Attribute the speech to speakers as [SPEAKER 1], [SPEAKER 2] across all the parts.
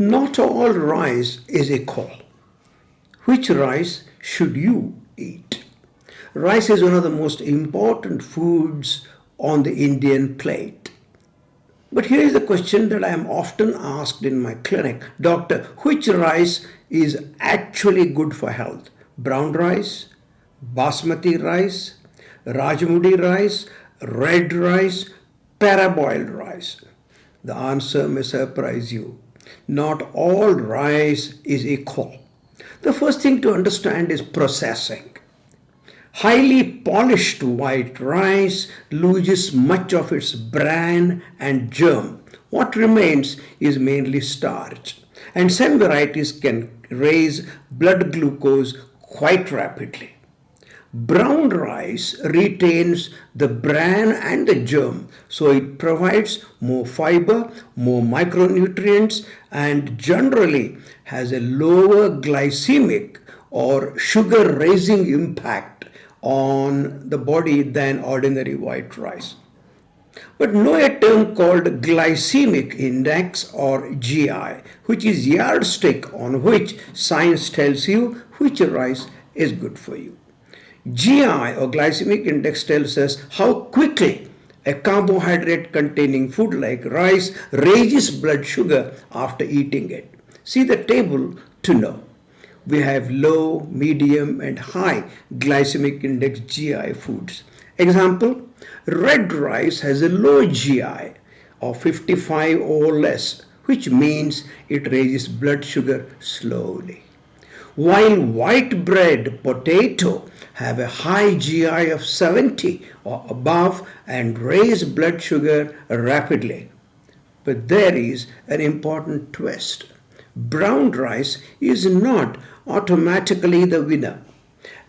[SPEAKER 1] Not all rice is equal. Which rice should you eat? Rice is one of the most important foods on the Indian plate. But here is the question that I am often asked in my clinic. Doctor, which rice is actually good for health? Brown rice, basmati rice, rajamudi rice, red rice, parboiled rice? The answer may surprise you. Not all rice is equal. The first thing to understand is processing. Highly polished white rice loses much of its bran and germ. What remains is mainly starch, and some varieties can raise blood glucose quite rapidly. Brown rice retains the bran and the germ, so it provides more fiber, more micronutrients, and generally has a lower glycemic or sugar raising impact on the body than ordinary white rice. But know a term called glycemic index or GI, which is yardstick on which science tells you which rice is good for you. GI or glycemic index tells us how quickly a carbohydrate containing food like rice raises blood sugar after eating it. See the table to know. We have low, medium and high glycemic index GI foods. Example, red rice has a low GI of 55 or less, which means it raises blood sugar slowly. While white bread, potato have a high GI of 70 or above and raise blood sugar rapidly. But there is an important twist. Brown rice is not automatically the winner.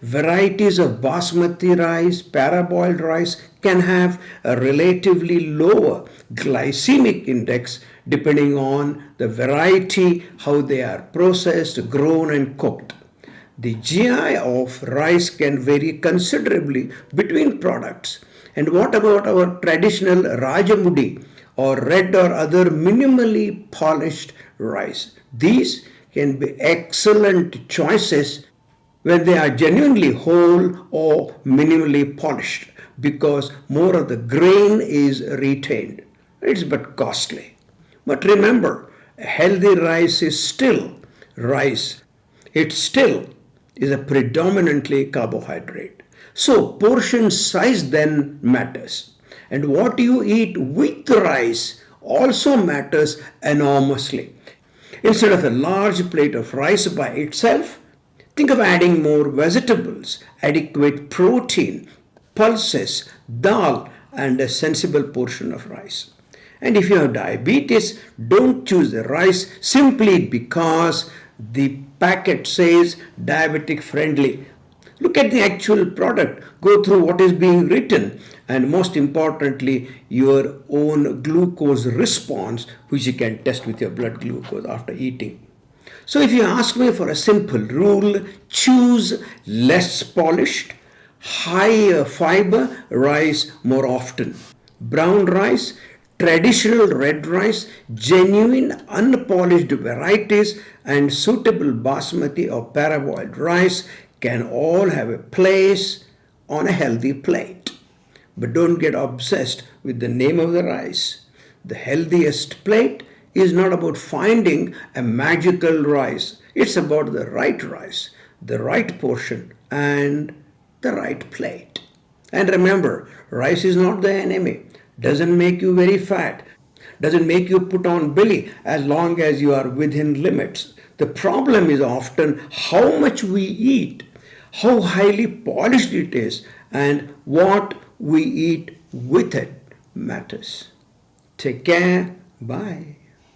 [SPEAKER 1] Varieties of basmati rice, parboiled rice can have a relatively lower glycemic index depending on the variety, how they are processed, grown and cooked. The GI of rice can vary considerably between products. And what about our traditional rajamudi or red or other minimally polished rice? These can be excellent choices when they are genuinely whole or minimally polished because more of the grain is retained. It's but costly. But remember, a healthy rice is still rice. It still is a predominantly carbohydrate. So portion size then matters. And what you eat with the rice also matters enormously. Instead of a large plate of rice by itself, think of adding more vegetables, adequate protein, pulses, dal, and a sensible portion of rice. And if you have diabetes, don't choose the rice simply because the packet says diabetic friendly. Look at the actual product, go through what is being written, and most importantly, your own glucose response, which you can test with your blood glucose after eating. So if you ask me for a simple rule, choose less polished, higher fiber rice more often. Brown rice, traditional red rice, genuine unpolished varieties, and suitable basmati or parboiled rice can all have a place on a healthy plate. But don't get obsessed with the name of the rice. The healthiest plate is not about finding a magical rice. It's about the right rice, the right portion, and the right plate. And remember, rice is not the enemy. Doesn't make you very fat. Doesn't make you put on belly as long as you are within limits. The problem is often how much we eat, how highly polished it is, and what we eat with it matters. Take care. Bye.